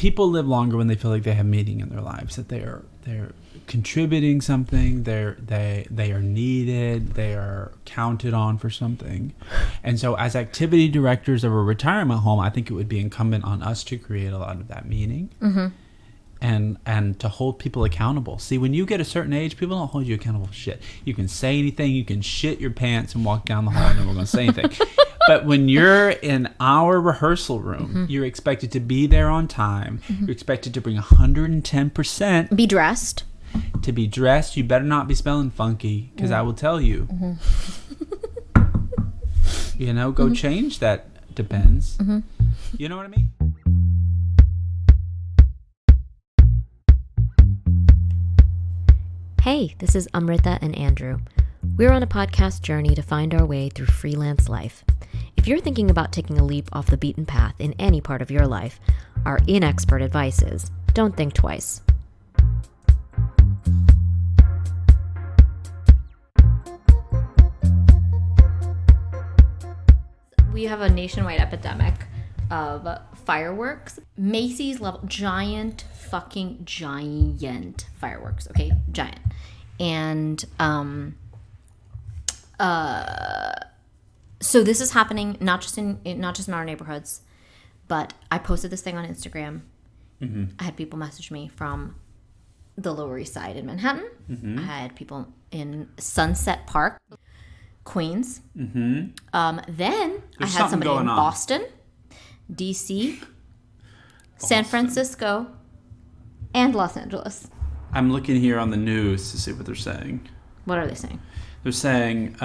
people live longer when they feel like they have meaning in their lives, that they're contributing something, they are needed, they are counted on for something. And so as activity directors of a retirement home, I think it would be incumbent on us to create a lot of that meaning. Mm-hmm. And to hold people accountable. See, when you get a certain age, people don't hold you accountable for shit. You can say anything, you can shit your pants and walk down the hall and no one's going to say anything. But when you're in our rehearsal room, mm-hmm. you're expected to be there on time. Mm-hmm. You're expected to bring 110%. Be dressed. To be dressed, you better not be smelling funky, because I will tell you. Mm-hmm. Go mm-hmm. change that depends. Mm-hmm. You know what I mean? Hey, this is Amrita and Andrew. We're on a podcast journey to find our way through freelance life. If you're thinking about taking a leap off the beaten path in any part of your life, our inexpert advice is, don't think twice. We have a nationwide epidemic of fireworks. Macy's level, giant fireworks, okay? Giant. And so this is happening not just in our neighborhoods, but I posted this thing on Instagram. Mm-hmm. I had people message me from the Lower East Side in Manhattan. Mm-hmm. I had people in Sunset Park, Queens. Mm-hmm. Then I had somebody in Boston, DC, San Francisco, and Los Angeles. I'm looking here on the news to see what they're saying. What are they saying? They're saying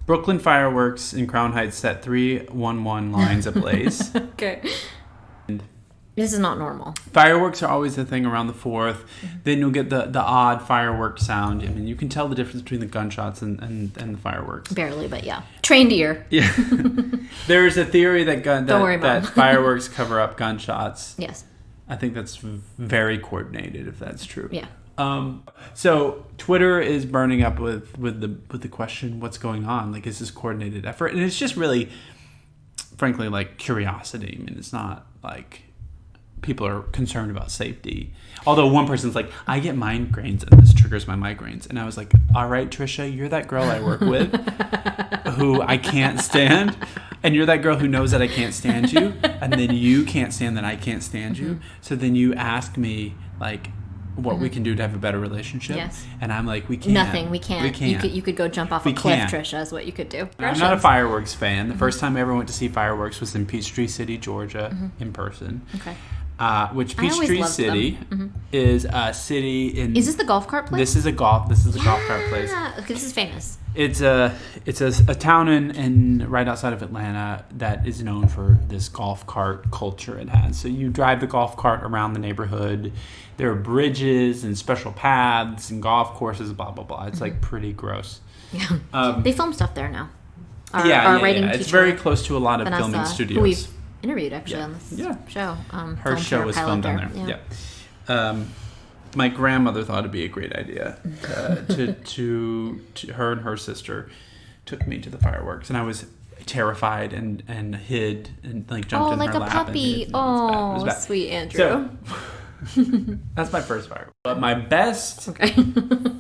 Brooklyn fireworks in Crown Heights set 311 lines ablaze. Okay. This is not normal. Fireworks are always the thing around the 4th. Mm-hmm. Then you'll get the odd firework sound. I mean, you can tell the difference between the gunshots and the fireworks. Barely, but yeah. Trained ear. Yeah. There's a theory that fireworks cover up gunshots. Yes. I think that's very coordinated, if that's true. Yeah. So Twitter is burning up with the question, what's going on? Like, is this coordinated effort? And it's just really, frankly, like curiosity. I mean, it's not like people are concerned about safety. Although one person's like, I get migraines and this triggers my migraines. And I was like, all right, Trisha, you're that girl I work with who I can't stand. And you're that girl who knows that I can't stand you. And then you can't stand that I can't stand you. So then you ask me, like, what we can do to have a better relationship. Yes. And I'm like, we can't. Nothing. We can't. We can't. You could go jump off a cliff, Trisha, is what you could do. I'm not a fireworks fan. The first time I ever went to see fireworks was in Peachtree City, Georgia, in person. Okay. Which Peachtree City is a city in... Is this the golf cart place? This is a golf cart place. Okay, this is famous. It's a town in right outside of Atlanta that is known for this golf cart culture it has. So you drive the golf cart around the neighborhood. There are bridges and special paths and golf courses, blah, blah, blah. It's like pretty gross. Yeah. They film stuff there now. Our writing teacher, it's very close to a lot of Vanessa, filming studios. Who we've interviewed actually on this show. Her show was filmed on there. Yeah. My grandmother thought it'd be a great idea to her and her sister took me to the fireworks, and I was terrified and hid and like jumped in her lap. Oh, like a puppy. It was bad. Sweet Andrew. So, that's my first fireworks. But my best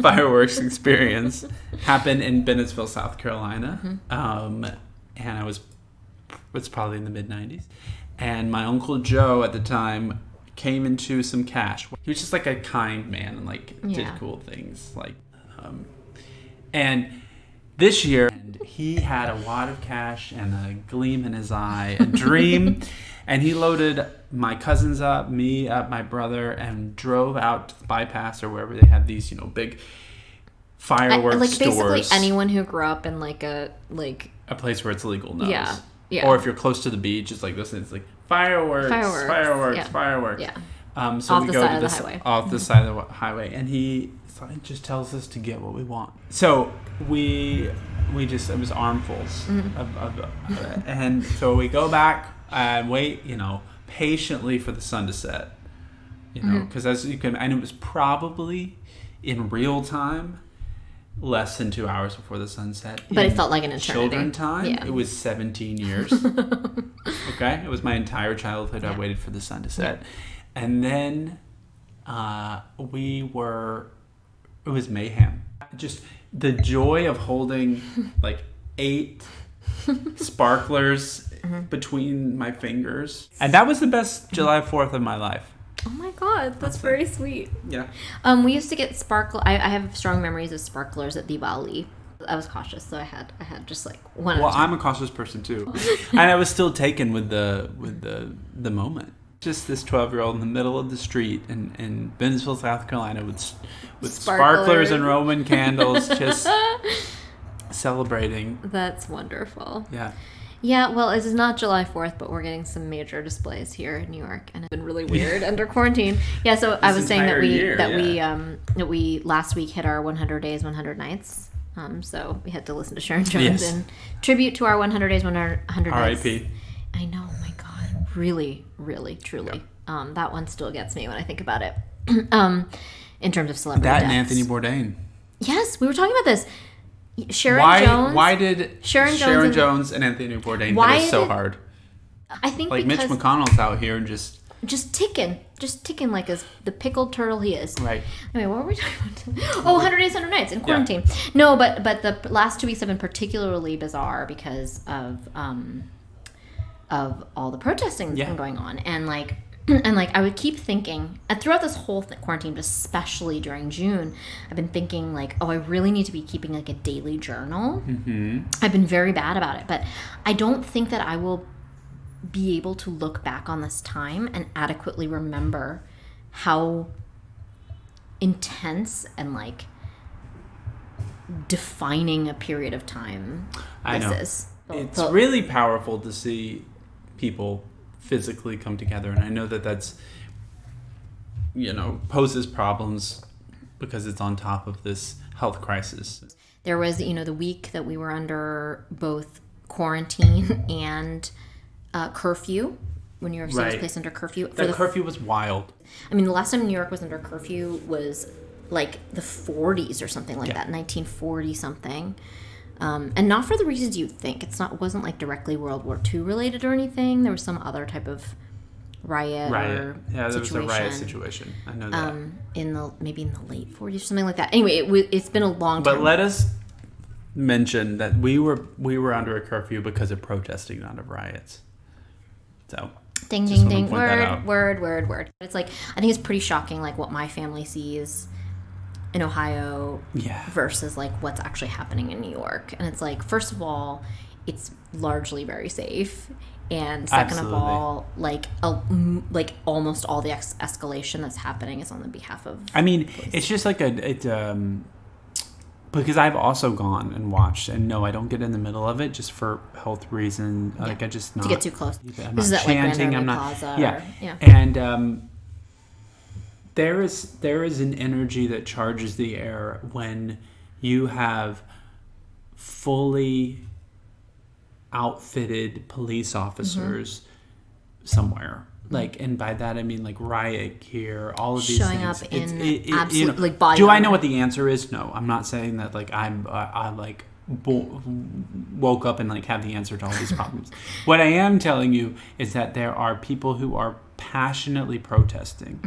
fireworks experience happened in Bennettsville, South Carolina, and it's probably in the mid-'90s, and my Uncle Joe at the time came into some cash. He was just like a kind man and like did cool things, like and this year he had a wad of cash and a gleam in his eye, a dream, and he loaded my cousins up, me up, my brother, and drove out to the bypass or wherever they have these big fireworks stores. Basically anyone who grew up in like a place where it's legal knows. Yeah. Or if you're close to the beach, it's like this. It's like fireworks. Yeah. So we go to this off the side of the highway, and he just tells us to get what we want. So we just, it was armfuls of and so we go back and wait, patiently for the sun to set, because as you can, and it was probably in real time less than 2 hours before the sunset. But it felt like an eternity. Children time, Yeah. it was 17 years. Okay? It was my entire childhood. I waited for the sun to set. Yeah. And then it was mayhem. Just the joy of holding like 8 sparklers between my fingers. And that was the best July 4th of my life. Oh my God, that's very sweet. Yeah. We used to get sparkle. I have strong memories of sparklers at Diwali. I was cautious, so I had just like one. Well, I'm a cautious person too, and I was still taken with the moment. Just this 12-year-old in the middle of the street in Bensville, South Carolina, with sparklers and Roman candles, just celebrating. That's wonderful. Yeah. Yeah, well, this is not July 4th, but we're getting some major displays here in New York, and it's been really weird under quarantine. Yeah, so I was saying that we last week hit our 100 days, 100 nights. So we had to listen to Sharon Jones in tribute to our 100 days, 100 nights. R.I.P. I know, oh my God, really, really, truly. Yep. That one still gets me when I think about it. In terms of celebrity deaths. And Anthony Bourdain. Yes, we were talking about this. Jones. Why did Sharon Jones and Anthony Bourdain hit us so hard? I think like because Mitch McConnell's out here and just ticking like the pickled turtle he is. Right. Anyway, what were we talking about? 100 Days, 100 Nights in quarantine. Yeah. No, but the last 2 weeks have been particularly bizarre because of all the protesting that's been going on, and like I would keep thinking, and throughout this whole quarantine, but especially during June, I've been thinking like, oh, I really need to be keeping like a daily journal. Mm-hmm. I've been very bad about it, but I don't think that I will be able to look back on this time and adequately remember how intense and like defining a period of time this is. It's really powerful to see people physically come together, and I know that's poses problems because it's on top of this health crisis. There was the week that we were under both quarantine and curfew, when New York City was placed under curfew. The curfew was wild. I mean, the last time New York was under curfew was like the 40s or something like that, 1940 something. And not for the reasons you'd think. It wasn't like directly World War II related or anything. There was some other type of riot. Or there was a riot situation. I know that. Maybe in the late 40s or something like that. Anyway, it's been a long time. But let us mention that we were under a curfew because of protesting, not of riots. So ding ding ding, word. It's like, I think it's pretty shocking, like what my family sees in Ohio versus like what's actually happening in New York. And it's like, first of all, it's largely very safe, and second of all, like almost all the escalation that's happening is on the behalf of it's just like because I've also gone and watched, and no, I don't get in the middle of it just for health reasons. Like I just not to get too close. I'm not chanting. I'm not. Plaza and there is an energy that charges the air when you have fully outfitted police officers somewhere. Like, and by that I mean like riot gear, all of these showing things. Up in absolute like body. Do I know what the answer is? No, I'm not saying that like I like woke up and like have the answer to all these problems. What I am telling you is that there are people who are passionately protesting,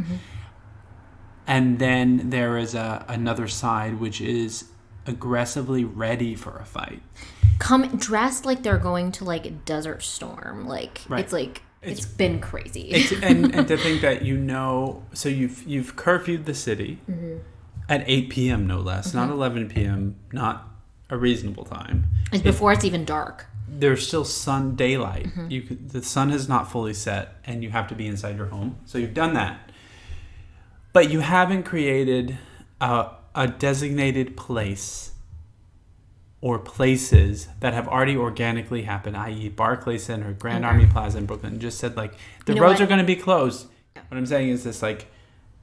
and then there is another side which is aggressively ready for a fight. Come dressed like they're going to like a desert storm. Like it's like. It's been crazy. and to think that so you've curfewed the city at 8 p.m. no less, not 11 p.m., not a reasonable time. It's before it's even dark. There's still daylight. The sun has not fully set, and you have to be inside your home. So you've done that. But you haven't created a designated place or places that have already organically happened, i.e. Barclays Center, Grand Army Plaza in Brooklyn, just said like the roads are going to be closed. What I'm saying is this like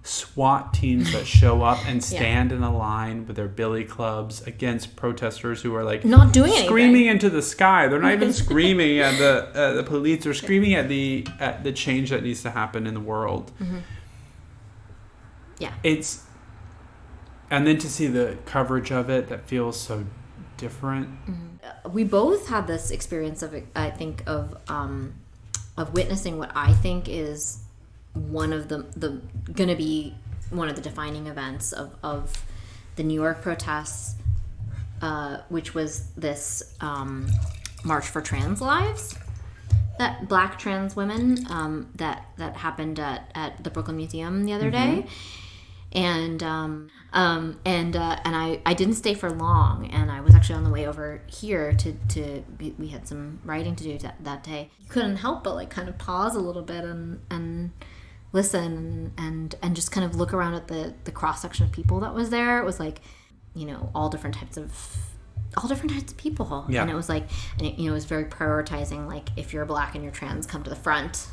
SWAT teams that show up and stand in a line with their billy clubs against protesters who are like not doing anything, screaming into the sky. They're not even screaming at the police. They're screaming at the change that needs to happen in the world. Yeah, And then to see the coverage of it that feels so different. We both had this experience of, I think, of witnessing what I think is one of the going to be one of the defining events of the New York protests, which was this March for Trans Lives, that Black trans women that happened at the Brooklyn Museum the other day. And I didn't stay for long, and I was actually on the way over here we had some writing to do that day. Couldn't help but like kind of pause a little bit and listen and just kind of look around at the cross section of people that was there. It was like, you know, all different types of people. Yeah. And it was like, and it, you know, it was very prioritizing, like, if you're Black and you're trans, come to the front.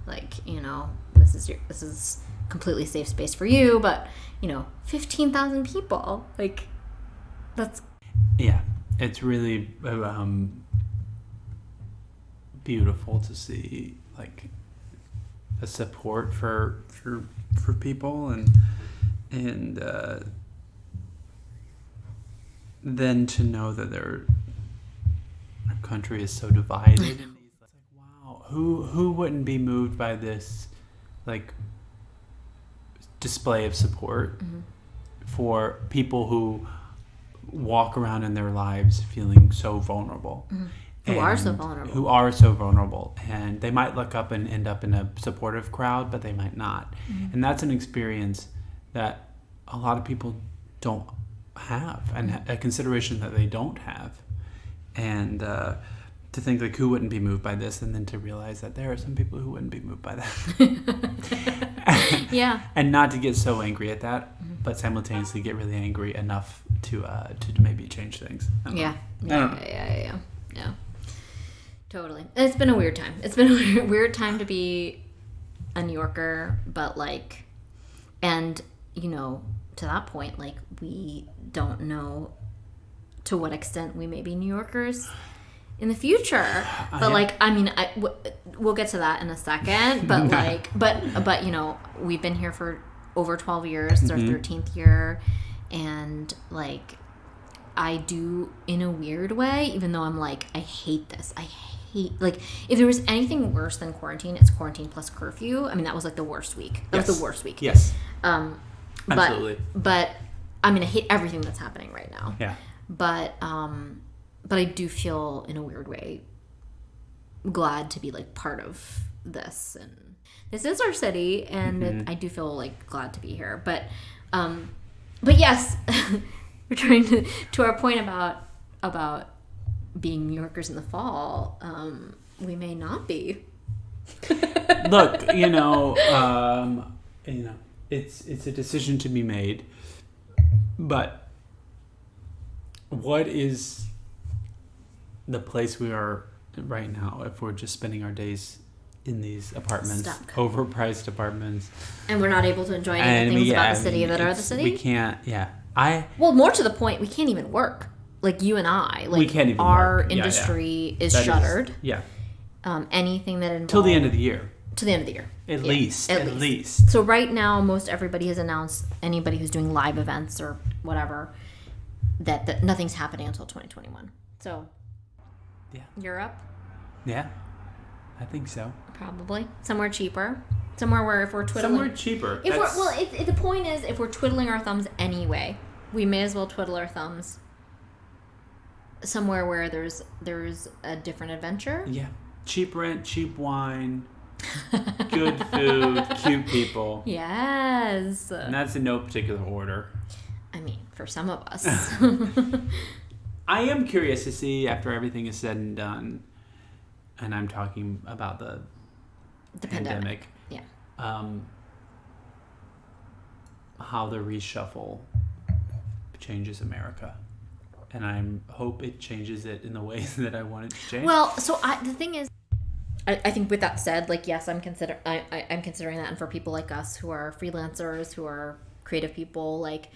Like, you know, this is completely safe space for you, but, you know, 15,000 people, like, that's... Yeah, it's really beautiful to see, like, the support for people, and then to know that our country is so divided. And it's like, wow, who wouldn't be moved by this, like, display of support for people who walk around in their lives feeling so vulnerable. Who are so vulnerable. And they might look up and end up in a supportive crowd, but they might not. And that's an experience that a lot of people don't have, and a consideration that they don't have. And to think, like, who wouldn't be moved by this, and then to realize that there are some people who wouldn't be moved by that. Yeah. And not to get so angry at that, but simultaneously get really angry enough to maybe change things. Yeah. Totally. It's been a weird time. It's been a weird time to be a New Yorker, but, like, and, you know, to that point, like, we don't know to what extent we may be New Yorkers in the future. But, like, I mean, we'll get to that in a second. But, like, but you know, we've been here for over 12 years. It's our 13th year. And, like, I do, in a weird way, even though I'm like, I hate this. Like, if there was anything worse than quarantine, it's quarantine plus curfew. I mean, that was, like, the worst week. That was the worst week. Yes. Absolutely. But I mean, I hate everything that's happening right now. Yeah. But I do feel, in a weird way, glad to be, like, part of this. And this is our city, and I do feel, like, glad to be here. But yes, returning to our point about being New Yorkers in the fall, we may not be. Look, it's a decision to be made, but what is the place we are right now if we're just spending our days in these apartments, overpriced apartments, and we're not able to enjoy any things about the city that are the city? We can't. Yeah, well, more to the point, we can't even work. Like, you and I, like, we can't even our work. industry is shuttered. Yeah. Anything that involves... Till the end of the year. To the end of the year. At least. So right now, most everybody has announced, anybody who's doing live events or whatever, that nothing's happening until 2021. So, yeah. Europe? Yeah, I think so. Probably. Somewhere cheaper. Somewhere where if we're twiddling... Somewhere cheaper. The point is, if we're twiddling our thumbs anyway, we may as well twiddle our thumbs somewhere where there's a different adventure. Yeah. Cheap rent, cheap wine, good food, cute people. Yes. And that's in no particular order. I mean, for some of us. I am curious to see, after everything is said and done, and I'm talking about the pandemic. Yeah. How the reshuffle changes America. And I hope it changes it in the ways that I want it to change. Well, so the thing is, I think with that said, like, yes, I'm considering that, and for people like us who are freelancers, who are creative people, like,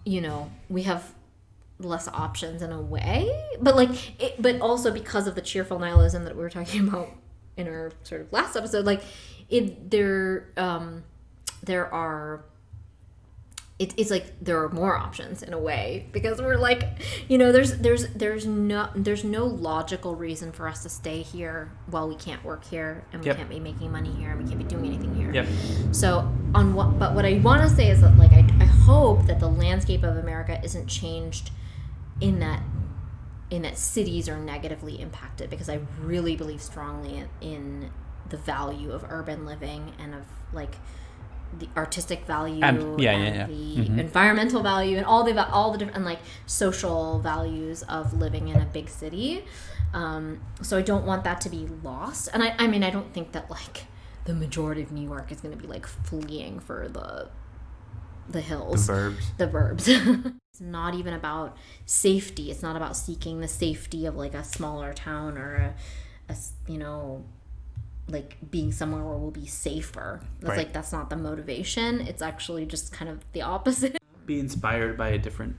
you know, we have less options in a way, but but also because of the cheerful nihilism that we were talking about in our sort of last episode, like, it's like there are more options in a way, because we're like, you know, there's no logical reason for us to stay here while we can't work here, and we can't be making money here, and we can't be doing anything here. Yep. So but what I want to say is that, like, I hope that the landscape of America isn't changed in that cities are negatively impacted, because I really believe strongly in the value of urban living, and of like the artistic value and the environmental value, and all the different, and like social values of living in a big city. So I don't want that to be lost. And I mean, I don't think that like the majority of New York is going to be like fleeing for the hills, the burbs. It's not even about safety. It's not about seeking the safety of like a smaller town, or a you know, like being somewhere where we'll be safer. That's like, that's not the motivation. It's actually just kind of the opposite. Be inspired by a different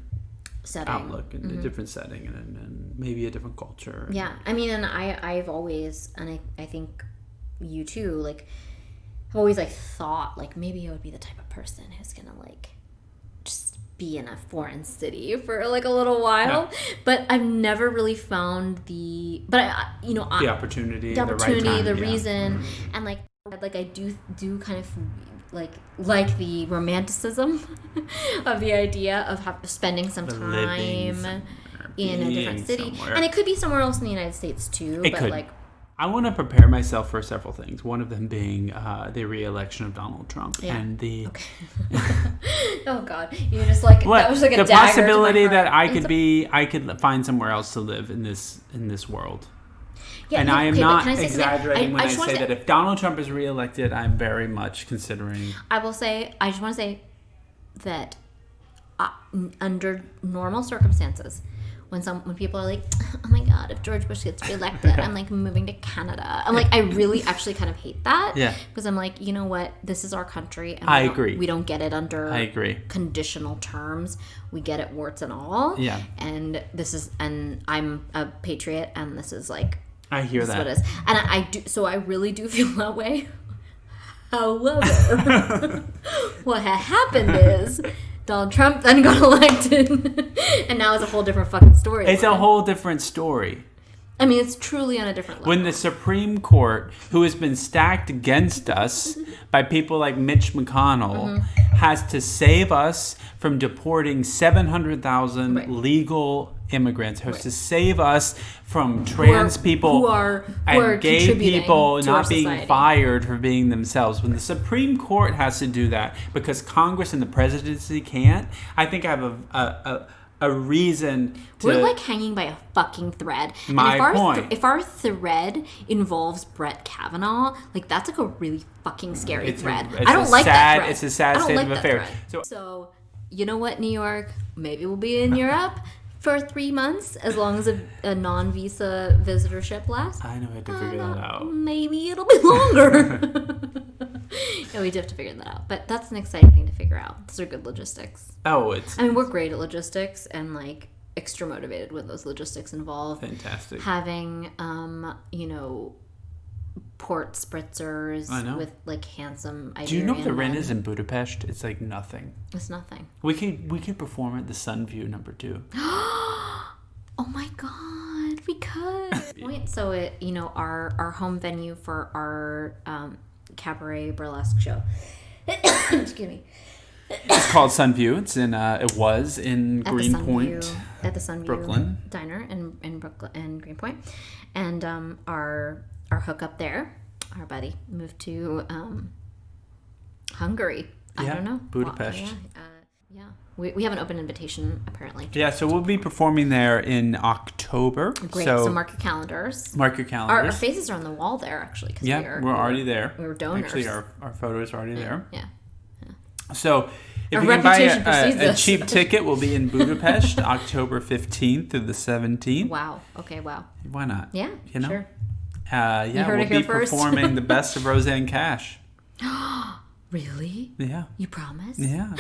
setting, outlook, and a different setting, and maybe a different culture. Yeah, I mean, and I've always, and I think you too, like, I've always like thought like maybe I would be the type of person who's gonna like just be in a foreign city for like a little while, but I've never really found the opportunity, the right time, the reason, and like I do kind of like the romanticism of the idea of spending some time in a different city, somewhere. And it could be somewhere else in the United States too. I want to prepare myself for several things. One of them being the re-election of Donald Trump, and the oh God, you just like that was like a the possibility that I could find somewhere else to live in this world. Yeah, and I am not exaggerating when I say that if Donald Trump is re-elected, I'm very much considering. I just want to say that under normal circumstances, when people are like, oh my God, if George Bush gets reelected, I'm like moving to Canada. I'm like, I really actually kind of hate that. Yeah. Because I'm like, you know what? This is our country. And I agree. We don't get it under conditional terms. We get it warts and all. Yeah. And I'm a patriot, and this is like, I hear that. What it is. And I do. So I really do feel that way. However, what had happened is Donald Trump then got elected, and now it's a whole different fucking story. It's a whole different story. I mean, it's truly on a different level. When the Supreme Court, who has been stacked against us by people like Mitch McConnell, has to save us from deporting 700,000 legal immigrants, has to save us from trans people and gay people not being fired for being themselves. When the Supreme Court has to do that because Congress and the presidency can't, I think I have a reason to... We're like hanging by a fucking thread. If our thread involves Brett Kavanaugh, like that's like a really fucking scary thread. I don't like that thread. It's a sad state of affairs. So, you know what, New York? Maybe we'll be in Europe for 3 months, as long as a non-visa visitorship lasts. I know I have to figure that out. Maybe it'll be longer. Yeah, we do have to figure that out. But that's an exciting thing to figure out. Those are good logistics. I mean, we're great at logistics, and like extra motivated when those logistics involve. Fantastic. Having, port spritzers with like handsome Iberian. Do you know what the rent is in Budapest? It's like nothing. It's nothing. We could perform at the Sunview #2. Oh my God, we could. So our home venue for our cabaret burlesque show. Excuse me. It's called Sunview. It was in Greenpoint, at the Sunview Brooklyn Diner in Brooklyn and Greenpoint, and our hookup there, our buddy, moved to Hungary. I don't know, Budapest. Yeah. We have an open invitation apparently. Yeah, so we'll be performing there in October. Great. So mark your calendars. Our faces are on the wall there actually. Yeah, we're already there. We were donors. Actually, our photos are already there. Yeah. So if you can buy a cheap ticket, we'll be in Budapest October 15th through the 17th. Wow. Okay. Wow. Why not? Yeah. Sure. We'll be performing the best of Roseanne Cash. Really? Yeah. You promise? Yeah.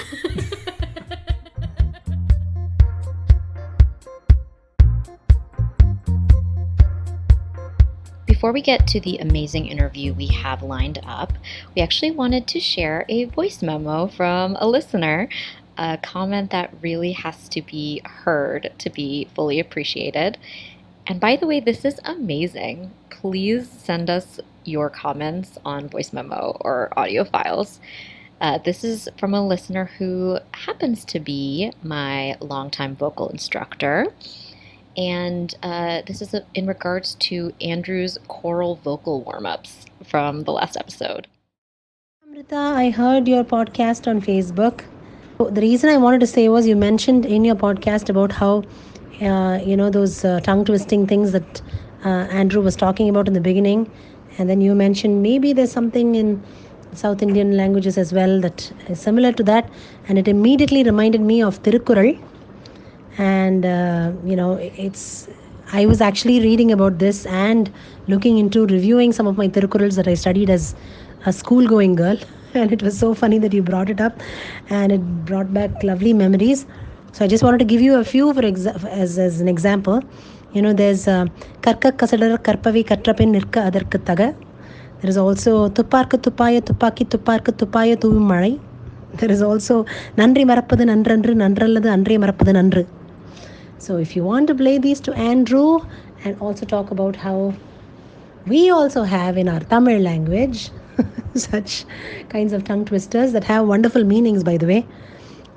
Before we get to the amazing interview we have lined up, we actually wanted to share a voice memo from a listener. a comment that really has to be heard to be fully appreciated. And by the way, this is amazing. Please send us your comments on voice memo or audio files. This is from a listener who happens to be my longtime vocal instructor. And this is in regards to Andrew's choral vocal warm-ups from the last episode. Amrita, I heard your podcast on Facebook. The reason I wanted to say was you mentioned in your podcast about how, those tongue twisting things that Andrew was talking about in the beginning. And then you mentioned maybe there's something in South Indian languages as well that is similar to that. And it immediately reminded me of Tirukkural. And, I was actually reading about this and looking into reviewing some of my Tirukkurals that I studied as a school-going girl. And it was so funny that you brought it up, and it brought back lovely memories. So I just wanted to give you a few as an example. There's Karka Kasadar Karpavi Katrapin Nirka Adarka Taga. There is also Tuparka Tupaya Tupaki Tuparka Tupaya Tuvumari. There is also Nandri Marapada Nandrandru Nandrallada Andre Marapada Nandru. So if you want to play these to Andrew and also talk about how we also have in our Tamil language such kinds of tongue twisters that have wonderful meanings, by the way,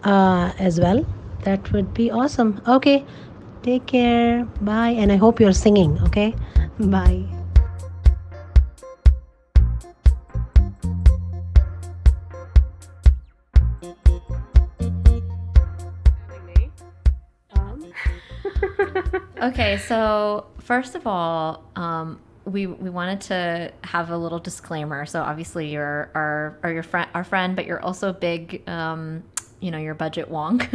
as well, that would be awesome. Okay, take care. Bye. And I hope you're singing. Okay, bye. Okay, so first of all, we wanted to have a little disclaimer. So obviously you're our friend, but you're also big, you're budget wonk,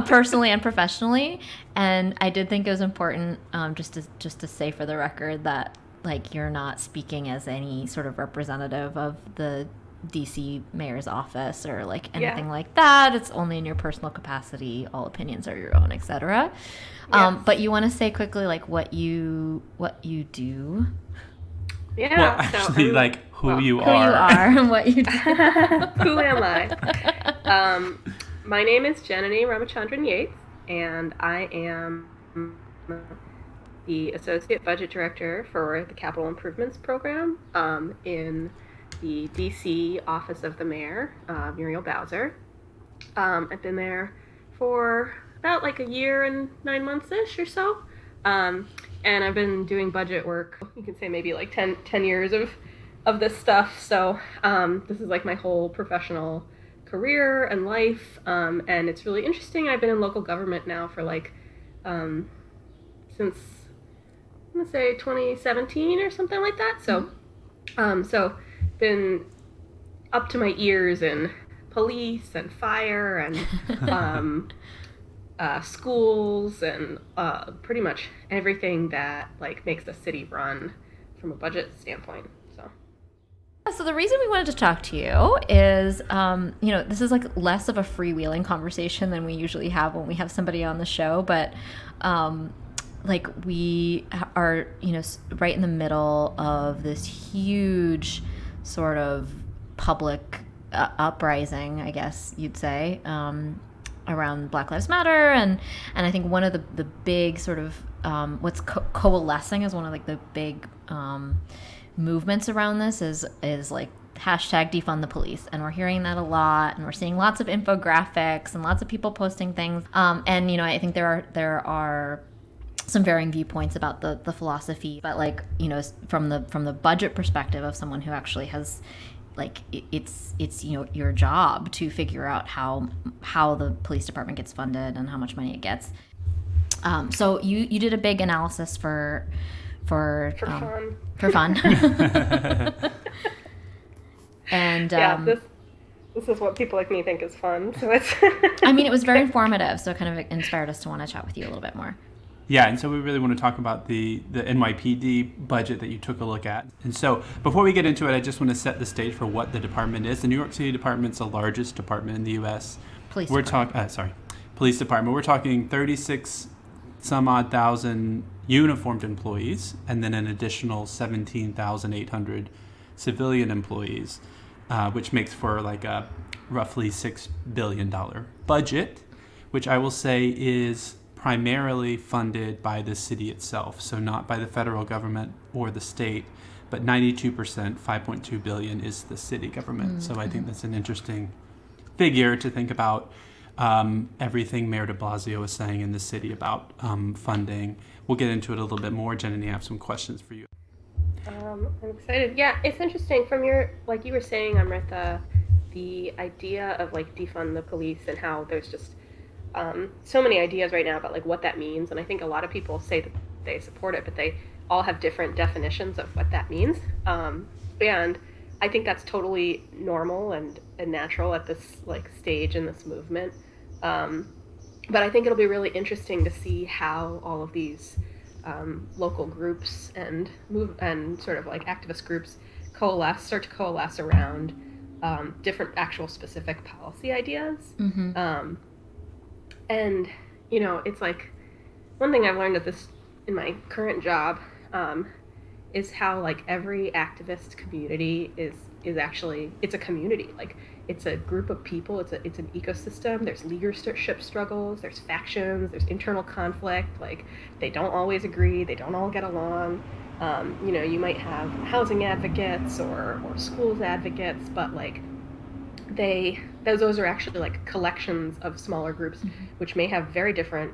personally and professionally. And I did think it was important, just to say for the record that like you're not speaking as any sort of representative of the DC mayor's office or like anything like that. It's only in your personal capacity. All opinions are your own, etc. Yes. But you want to say quickly like what you do? Yeah. Well, actually, so, who you are and what you do. Who am I? My name is Janani Ramachandran Yates, and I am the Associate Budget Director for the Capital Improvements Program in the DC Office of the Mayor, Muriel Bowser. I've been there for about like a year and 9 months-ish or so. And I've been doing budget work, you can say maybe like 10 years of this stuff. So this is like my whole professional career and life. And it's really interesting. I've been in local government now for like, since, I'm gonna say 2017 or something like that. So, been up to my ears in police and fire and schools and pretty much everything that like makes the city run from a budget standpoint. So the reason we wanted to talk to you is, this is like less of a freewheeling conversation than we usually have when we have somebody on the show, but like we are, right in the middle of this huge sort of public uprising, I guess you'd say, around Black Lives Matter, and I think one of the big sort of what's coalescing as one of like the big movements around this is like hashtag defund the police, and we're hearing that a lot, and we're seeing lots of infographics and lots of people posting things, and I think there are some varying viewpoints about the philosophy, but like from the budget perspective of someone who actually has like it's your job to figure out how the police department gets funded and how much money it gets. So you did a big analysis for fun. And this is what people like me think is fun. So it's I mean, it was very informative, so it kind of inspired us to want to chat with you a little bit more. Yeah, and so we really want to talk about the NYPD budget that you took a look at. And so before we get into it, I just want to set the stage for what the department is. The New York City Department's the largest department in the U.S. Police Department. We're talking 36 some odd thousand uniformed employees, and then an additional 17,800 civilian employees. which makes for like a roughly $6 billion budget, which I will say is primarily funded by the city itself, so not by the federal government or the state, but 92%, $5.2 billion, is the city government. So I think that's an interesting figure to think about everything Mayor de Blasio is saying in the city about funding. We'll get into it a little bit more. Janani, I have some questions for you. I'm excited. Yeah, it's interesting from your, like you were saying, Amrita, the idea of like defund the police and how there's just so many ideas right now about like what that means. And I think a lot of people say that they support it, but they all have different definitions of what that means. And I think that's totally normal and natural at this like stage in this movement. But I think it'll be really interesting to see how all of these local groups and sort of like activist groups start to coalesce around different actual specific policy ideas. And you know, it's like one thing I've learned in my current job is how like every activist community is actually, it's a community. Like it's a group of people. It's an ecosystem. There's leadership struggles. There's factions. There's internal conflict. Like they don't always agree. They don't all get along. You know, you might have housing advocates or schools advocates, but like those are actually like collections of smaller groups, which may have very different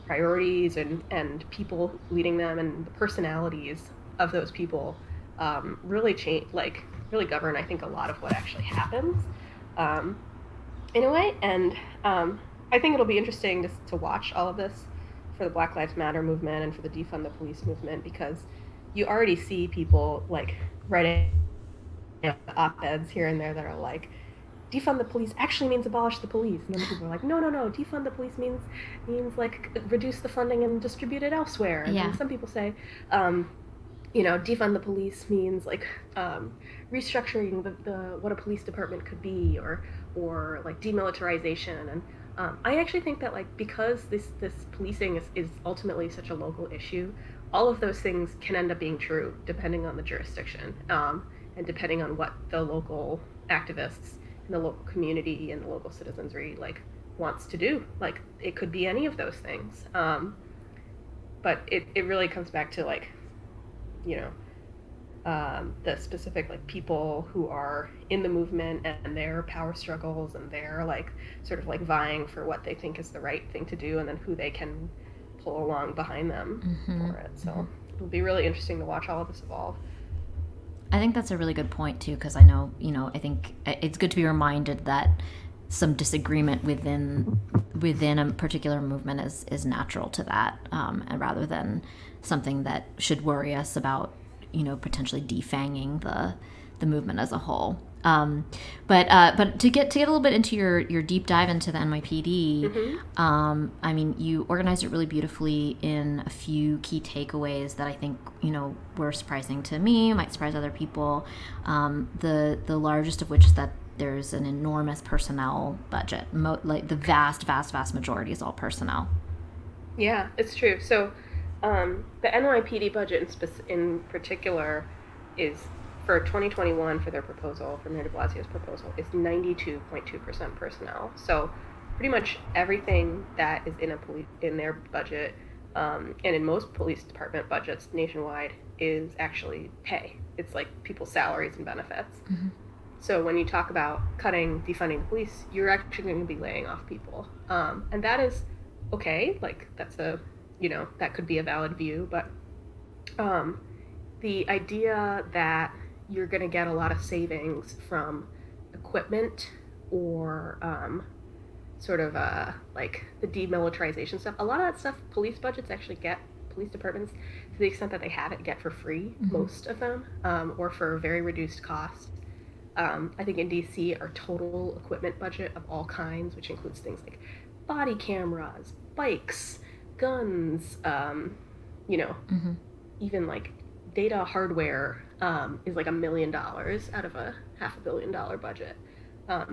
priorities and people leading them, and the personalities of those people really govern, I think, a lot of what actually happens in a way. And I think it'll be interesting to watch all of this for the Black Lives Matter movement and for the defund the police movement, because you already see people like writing op-eds here and there that are like, defund the police actually means abolish the police. And then people are like, no, defund the police means like reduce the funding and distribute it elsewhere. And then some people say, you know, defund the police means like restructuring the what a police department could be, or like demilitarization. And I actually think that like because this policing is ultimately such a local issue, all of those things can end up being true depending on the jurisdiction and depending on what the local activists and the local community and the local citizenry like wants to do. Like it could be any of those things, but it really comes back to like, you know, the specific like people who are in the movement and their power struggles and their like sort of like vying for what they think is the right thing to do, and then who they can pull along behind them for it. So it'll be really interesting to watch all of this evolve. I think that's a really good point too, because I know, you know, I think it's good to be reminded that some disagreement within a particular movement is natural to that, and rather than something that should worry us about, you know, potentially defanging the movement as a whole. But to get a little bit into your deep dive into the NYPD, I mean, you organized it really beautifully in a few key takeaways that I think, you know, were surprising to me, might surprise other people. The largest of which is that there's an enormous personnel budget. Like the vast majority is all personnel. Yeah, it's true. So the NYPD budget in particular is, for 2021, for their proposal, for Mayor de Blasio's proposal, is 92.2% personnel. So pretty much everything that is in their budget, and in most police department budgets nationwide, is actually pay. It's like people's salaries and benefits. So when you talk about defunding the police, you're actually going to be laying off people. And that is okay. Like that's that could be a valid view, but the idea that you're going to get a lot of savings from equipment or sort of like the demilitarization stuff. A lot of that stuff, police budgets actually get, police departments, to the extent that they have it, get for free, most of them, or for a very reduced cost. I think in DC, our total equipment budget of all kinds, which includes things like body cameras, bikes, guns, even like data hardware, is like $1 million out of a $500 million budget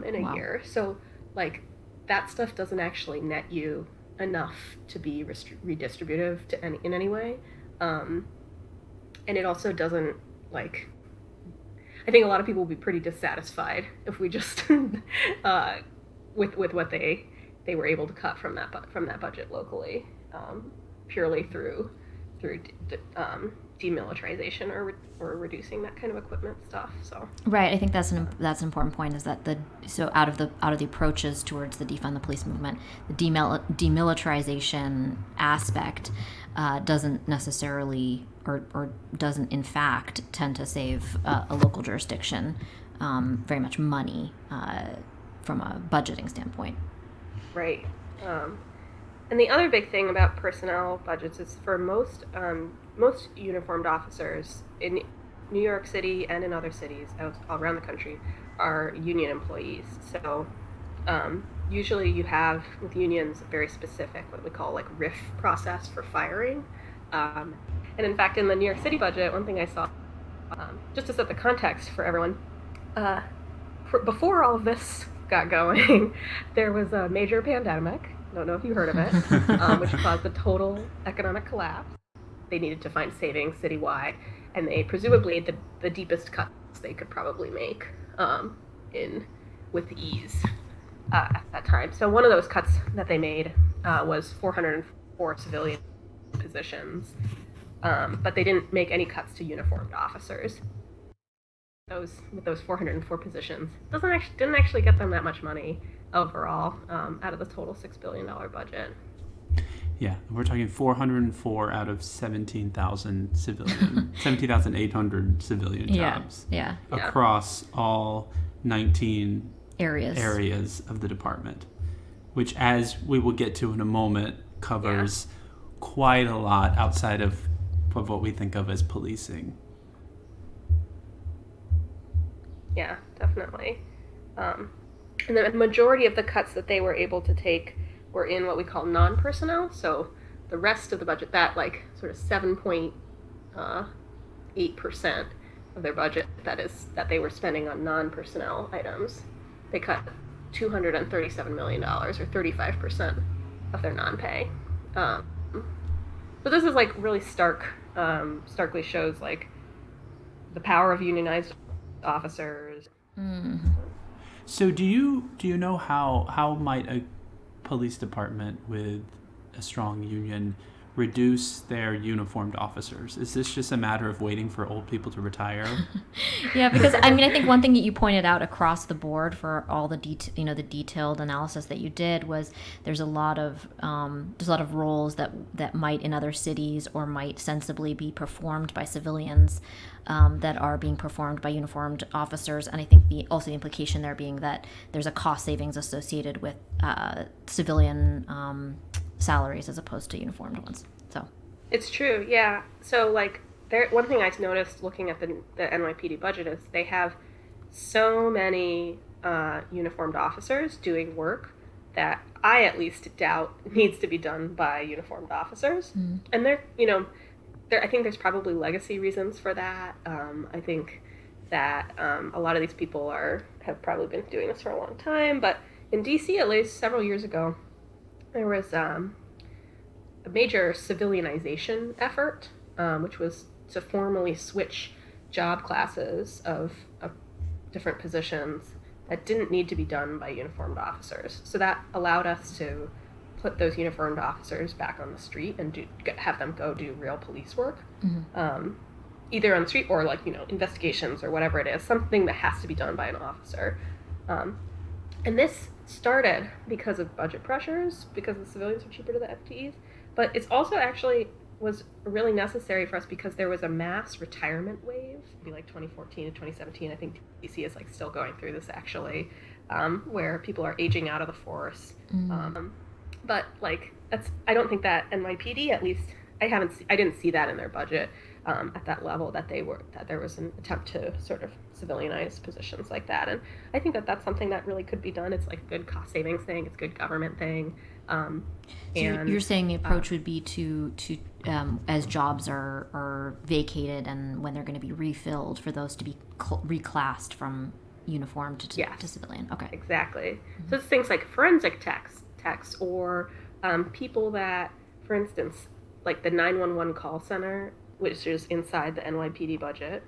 in a year. So like that stuff doesn't actually net you enough to be redistributive in any way, and it also doesn't, like, I think a lot of people will be pretty dissatisfied if we just with what they were able to cut from that budget locally, purely through demilitarization or reducing that kind of equipment stuff. So right, I think that's an important point, is that out of the approaches towards the defund the police movement, the demilitarization aspect doesn't necessarily or doesn't in fact tend to save a local jurisdiction very much money from a budgeting standpoint. Right. And the other big thing about personnel budgets is for most uniformed officers in New York City and in other cities all around the country are union employees. So usually you have with unions very specific what we call like RIF process for firing. And in fact, in the New York City budget, one thing I saw, just to set the context for everyone, before all of this got going, there was a major pandemic. Don't know if you heard of it, which caused a total economic collapse. They needed to find savings citywide, and they presumably the deepest cuts they could probably make with ease at that time. So one of those cuts that they made was 404 civilian positions, but they didn't make any cuts to uniformed officers. Those 404 positions didn't actually get them that much money overall out of the total $6 billion budget. Yeah, we're talking 404 out of 17,800 civilian jobs. Yeah. Across all 19 areas of the department, which, as we will get to in a moment, covers quite a lot outside of what we think of as policing. Yeah, definitely. And the majority of the cuts that they were able to take were in what we call non-personnel. So the rest of the budget, that like sort of 7.8% of their budget that they were spending on non-personnel items, they cut $237 million, or 35% of their non-pay. So this is like really starkly shows like the power of unionized officers. So do you know how might a police department with a strong union reduce their uniformed officers? Is this just a matter of waiting for old people to retire? Yeah, because I think one thing that you pointed out across the board for all the detailed analysis that you did was there's a lot of roles that might in other cities or might sensibly be performed by civilians that are being performed by uniformed officers, and I think also the implication there being that there's a cost savings associated with civilian salaries as opposed to uniformed ones. So it's true, yeah. So like one thing I've noticed looking at the NYPD budget is they have so many uniformed officers doing work that I at least doubt needs to be done by uniformed officers. And I think there's probably legacy reasons for that. I think that a lot of these people have probably been doing this for a long time, but in DC, at least several years ago, there was a major civilianization effort, which was to formally switch job classes of different positions that didn't need to be done by uniformed officers. So that allowed us to put those uniformed officers back on the street and have them go do real police work, either on the street or investigations or whatever it is, something that has to be done by an officer. And this started because of budget pressures, because the civilians are cheaper to the FTEs, but it's also actually was really necessary for us because there was a mass retirement wave, maybe like 2014 to 2017. I think DC is like still going through this actually, where people are aging out of the force. But like I don't think that NYPD, at least I didn't see that in their budget at that level that there was an attempt to sort of civilianize positions like that. And I think that that's something that really could be done. It's like a good cost savings thing. It's a good government thing. So you're saying the approach would be to as jobs are vacated and when they're going to be refilled, for those to be reclassed from uniform to civilian. Okay. Exactly. So it's things like forensic techs or people that, for instance, like the 911 call center, which is inside the NYPD budget.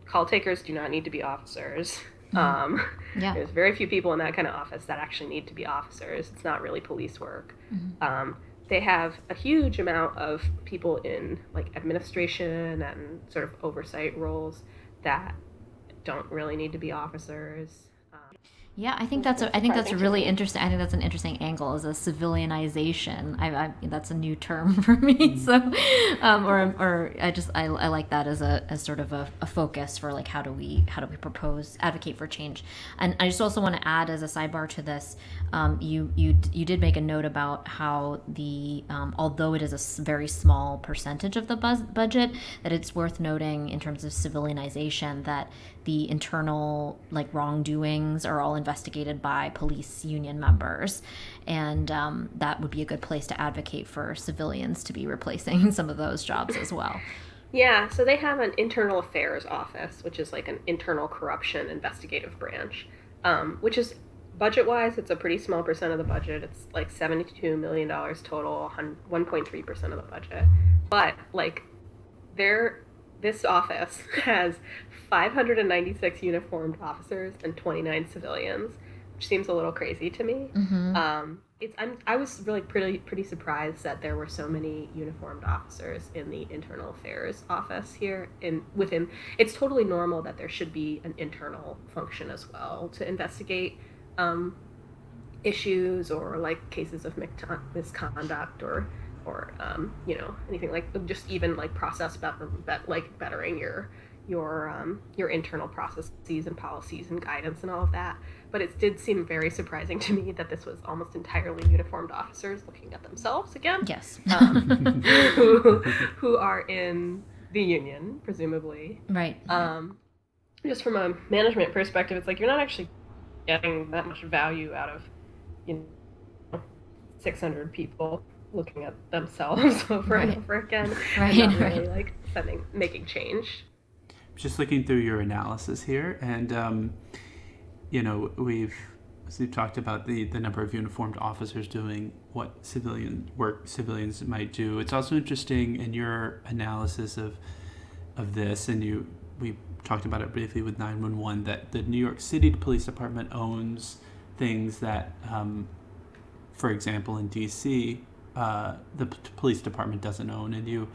call takers do not need to be officers. Yeah. There's very few people in that kind of office that actually need to be officers. It's not really police work. They have a huge amount of people in like administration and sort of oversight roles that don't really need to be officers. Yeah, I think that's really interesting. I think that's an interesting angle, is a civilianization. That's a new term for me. So, I like that as sort of a focus for like how do we advocate for change. And I just also want to add as a sidebar to this, you did make a note about how the although it is a very small percentage of the budget, that it's worth noting in terms of civilianization that the internal like wrongdoings are all investigated by police union members, and that would be a good place to advocate for civilians to be replacing some of those jobs as well. Yeah, so they have an internal affairs office, which is like an internal corruption investigative branch, which is budget-wise, it's a pretty small percent of the budget. It's like $72 million total, 1.3% of the budget. But like this office has 596 uniformed officers and 29 civilians, which seems a little crazy to me. I was really pretty surprised that there were so many uniformed officers in the internal affairs office here. Within, it's totally normal that there should be an internal function as well to investigate issues or like cases of misconduct or anything like just even like process bettering your internal processes and policies and guidance and all of that. But it did seem very surprising to me that this was almost entirely uniformed officers looking at themselves again. Yes. Who are in the union, presumably. Right. Just from a management perspective, it's like you're not actually getting that much value out of 600 people looking at themselves over and over again, and not really like making change. Just looking through your analysis here, and we've talked about the number of uniformed officers doing what civilians might do. It's also interesting in your analysis of this, and we talked about it briefly with 911, that the New York City Police Department owns things that, for example, in DC, the police department doesn't own, and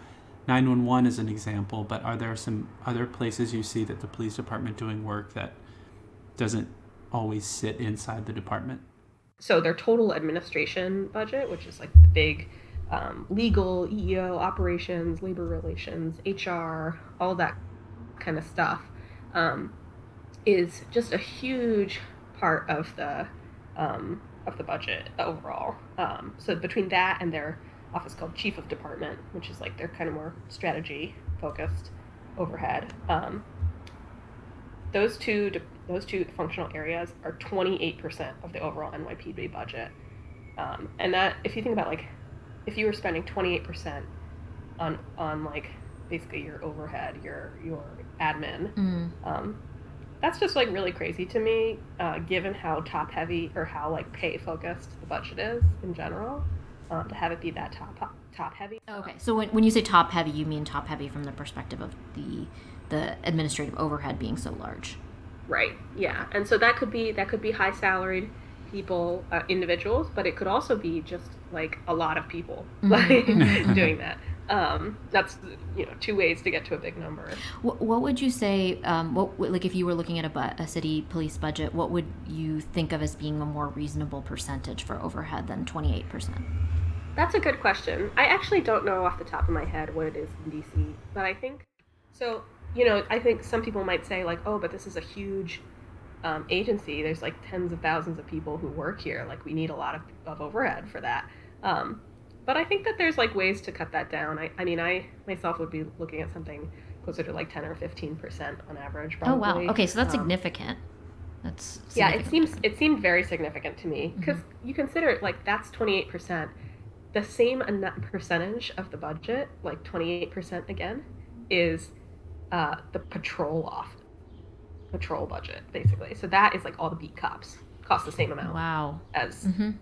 911 is an example, but are there some other places you see that the police department doing work that doesn't always sit inside the department? So their total administration budget, which is like the big legal, EEO, operations, labor relations, HR, all that kind of stuff, is just a huge part of the budget overall. So between that and their office called Chief of Department, which is like their kind of more strategy focused overhead, those two functional areas are 28% of the overall NYPD budget. And that, if you think about like, if you were spending 28% on like basically your overhead, your admin, that's just like really crazy to me, given how top heavy or how like pay focused the budget is in general, to have it be that top heavy. Okay, so when you say top heavy, you mean top heavy from the perspective of the administrative overhead being so large. Right. Yeah. And so that could be high salaried people, individuals, but it could also be just like a lot of people doing that. That's two ways to get to a big number. What would you say? Like if you were looking at a city police budget, what would you think of as being a more reasonable percentage for overhead than 28%? That's a good question. I actually don't know off the top of my head what it is in DC, but I think so. I think some people might say like, oh, but this is a huge agency. There's like tens of thousands of people who work here. Like we need a lot of overhead for that. But I think that there's like ways to cut that down. I myself would be looking at something closer to like 10 or 15% on average. Probably. Oh wow. Okay, so that's significant. That's significant. Yeah. It seemed very significant to me because you consider it like that's 28%. The same percentage of the budget, like 28% again, is the patrol budget basically. So that is like all the beat cops cost the same amount. Wow. As and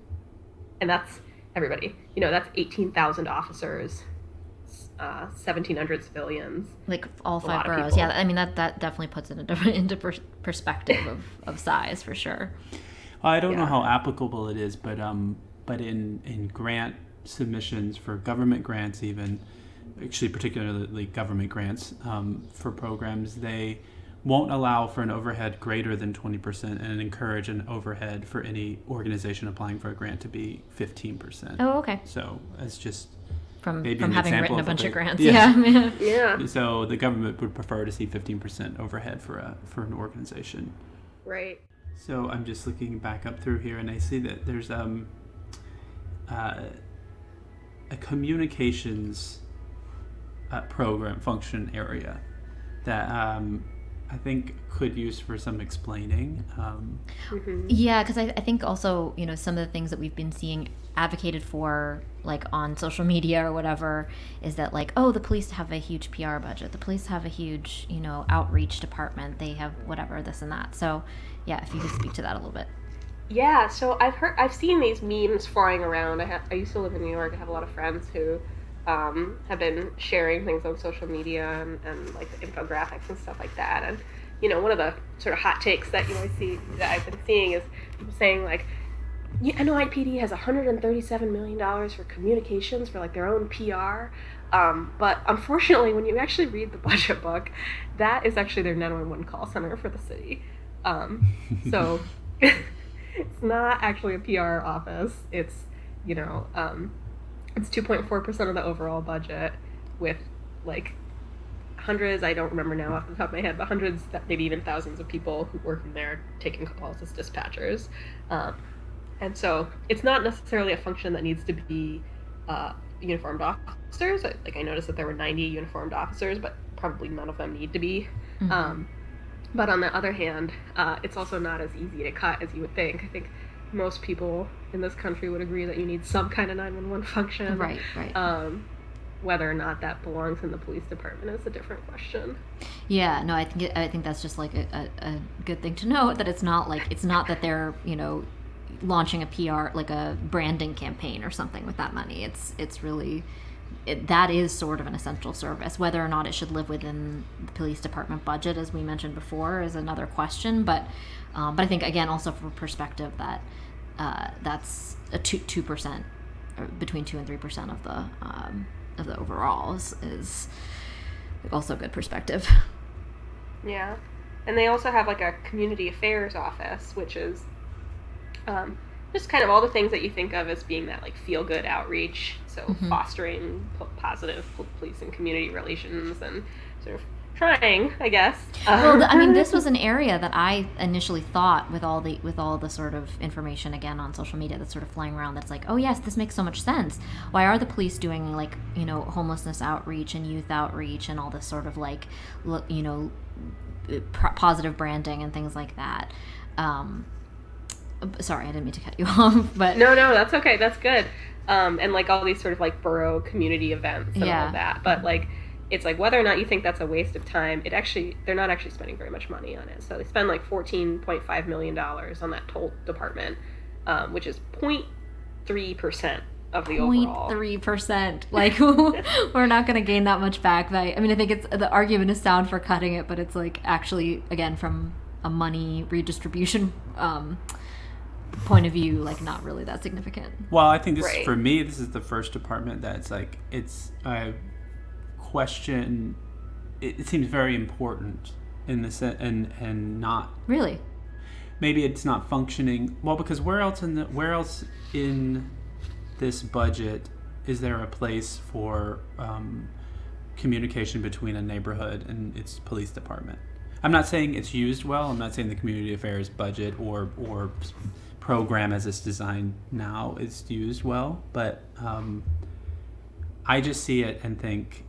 that's everybody. That's 18,000 officers, 1,700 civilians. Like all A 5 lot of boroughs. people. Yeah, I mean that definitely puts it into perspective of size for sure. I don't know Yeah. how applicable it is, but in grant submissions for government grants, even actually particularly government grants for programs, they won't allow for an overhead greater than 20% and encourage an overhead for any organization applying for a grant to be 15%. Oh, okay. So it's just From maybe from an having example written a of bunch what of they- grants. Yeah. Yeah. Yeah, So the government would prefer to see 15% overhead for an organization. right. So I'm just looking back up through here, and I see that there's a communications program function area that I think could use for some explaining. Yeah, because I think also, some of the things that we've been seeing advocated for, like on social media or whatever, is that like, oh, the police have a huge PR budget. The police have a huge, outreach department. They have whatever, this and that. So, yeah, if you could speak to that a little bit. Yeah, so I've seen these memes flying around. I used to live in New York. I have a lot of friends who have been sharing things on social media and like the infographics and stuff like that. And one of the sort of hot takes that I've been seeing is people saying like, NYPD has $137 million for communications for like their own PR. But unfortunately, when you actually read the budget book, that is actually their 911 call center for the city. So it's not actually a PR office. It's, it's 2.4% of the overall budget with like hundreds, I don't remember now off the top of my head, but hundreds, maybe even thousands of people who work in there taking calls as dispatchers. And so it's not necessarily a function that needs to be uniformed officers. I noticed that there were 90 uniformed officers, but probably none of them need to be. Mm-hmm. But on the other hand, it's also not as easy to cut as you would think. I think most people in this country would agree that you need some kind of 911 function. Right. Whether or not that belongs in the police department is a different question. Yeah, no, I think that's just like a good thing to note, that it's not that they're, launching a PR, like a branding campaign or something with that money. It's really, that is sort of an essential service. Whether or not it should live within the police department budget, as we mentioned before, is another question. But I think, again, also for perspective, that that's a 2%, or between 2 and 3% of the overall is also good perspective. Yeah, and they also have like a community affairs office, which is just kind of all the things that you think of as being that like feel-good outreach. So fostering positive police and community relations and sort of trying, I guess. Well, I mean, this was an area that I initially thought, with all the sort of information, again, on social media that's sort of flying around, that's like, oh yes, this makes so much sense. Why are the police doing like, homelessness outreach and youth outreach and all this sort of like, positive branding and things like that? Sorry, I didn't mean to cut you off, but No, that's okay. That's good. And like all these sort of like borough community events and all of that. But like, it's like whether or not you think that's a waste of time, they're not actually spending very much money on it. So they spend like $14.5 million on that toll department, which is 0.3% of the overall. 0.3%. Like, we're not going to gain that much back. I think the argument is sound for cutting it, but it's like, actually, again, from a money redistribution point of view, like not really that significant. Well, I think Right. for me, this is the first department that's like, it's a question. It seems very important in the sense, and not Really? maybe it's not functioning well, because where else in this budget is there a place for communication between a neighborhood and its police department? I'm not saying it's used well. I'm not saying the community affairs budget or program as it's designed now is used well, but I just see it and think,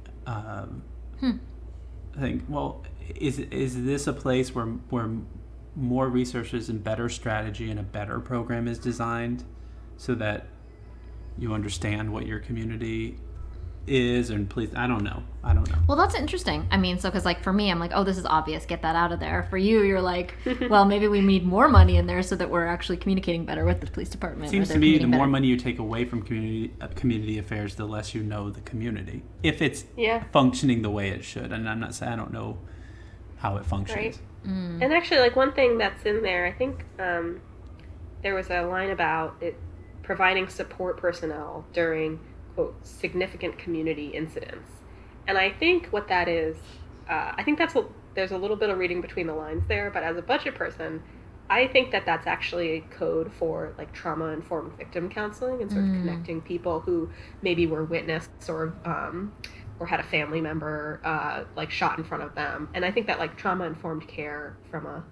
well, is this a place where more resources and better strategy and a better program is designed so that you understand what your community is, and police, I don't know. Well, that's interesting. I mean, so because like for me, I'm like, oh, this is obvious, get that out of there. For you, you're like, well, maybe we need more money in there so that we're actually communicating better with the police department. Seems to me the more money you take away from community affairs, the less you know the community, if it's functioning the way it should. And I'm not saying I don't know how it functions. Right. And actually, like one thing that's in there, I think there was a line about it providing support personnel during, quote, significant community incidents. And I think what that is, I think there's a little bit of reading between the lines there, but as a budget person, I think that that's actually a code for like trauma-informed victim counseling and sort of connecting people who maybe were witnessed or had a family member like shot in front of them. And I think that like trauma-informed care from a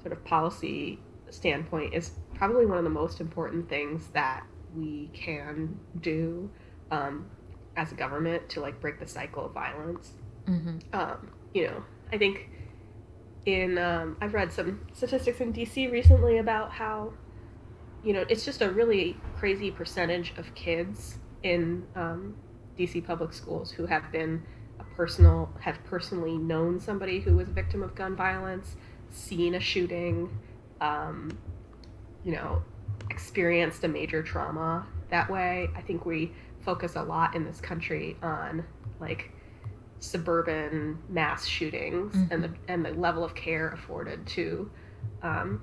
sort of policy standpoint is probably one of the most important things that we can do as a government to like break the cycle of violence. You know, I think I've read some statistics in DC recently about how, you know, it's just a really crazy percentage of kids in DC public schools who have personally known somebody who was a victim of gun violence, seen a shooting, you know, experienced a major trauma that way. I think we focus a lot in this country on like suburban mass shootings and the level of care afforded to the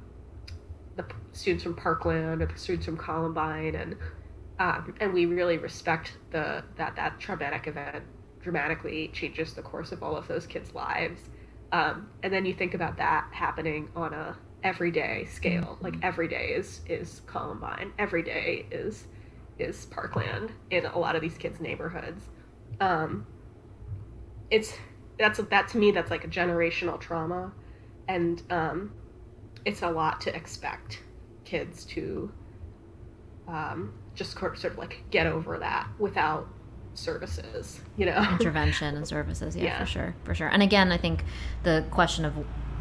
students from Parkland or the students from Columbine, and we really respect that traumatic event dramatically changes the course of all of those kids' lives. And then you think about that happening on a everyday scale. Like every day is Columbine. Every day is Parkland in a lot of these kids' neighborhoods. That to me, that's like a generational trauma, and it's a lot to expect kids to just sort of like get over that without services, you know, intervention and services. Yeah, for sure. And again, I think the question of,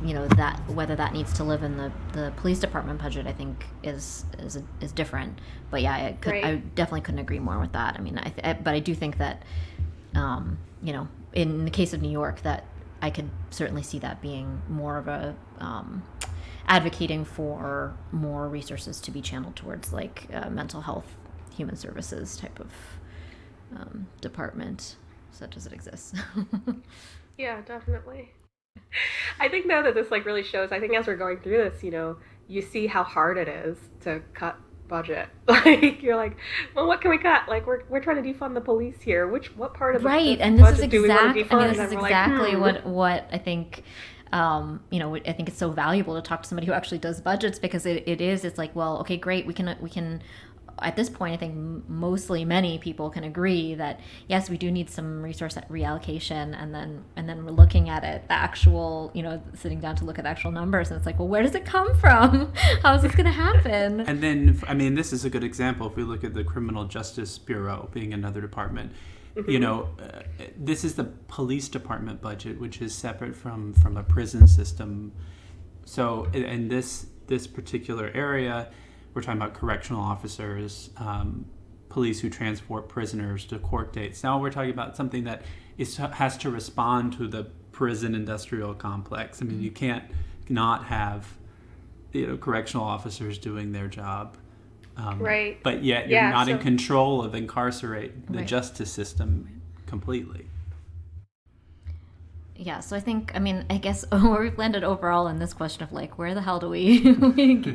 you know, that whether that needs to live in the police department budget, I think is different. But yeah, I definitely couldn't agree more with that. I mean, but I do think that, you know, in the case of New York, that I could certainly see that being more of a advocating for more resources to be channeled towards like mental health, human services type of department, such as it exists. Yeah, definitely. I think though that this like really shows, I think as we're going through this, you know, you see how hard it is to cut budget. Like you're like, well, what can we cut? Like we're trying to defund the police here. What part of the and this is exactly what I think. You know, I think it's so valuable to talk to somebody who actually does budgets, because it's like, well, okay, great, we can. At this point, I think many people can agree that yes, we do need some resource reallocation, and then we're looking at it, the actual, you know, sitting down to look at the actual numbers, and it's like, well, where does it come from? How is this going to happen? And then, I mean, this is a good example if we look at the Criminal Justice Bureau being another department. You know, this is the police department budget, which is separate from a prison system. So in this particular area, we're talking about correctional officers, police who transport prisoners to court dates. Now we're talking about something that has to respond to the prison industrial complex. I mean, you can't not have, you know, correctional officers doing their job. Right. But yet you're not in control of incarcerate the justice system completely. Yeah, so I think, I mean, I guess where we've landed overall in this question of like, where the hell do we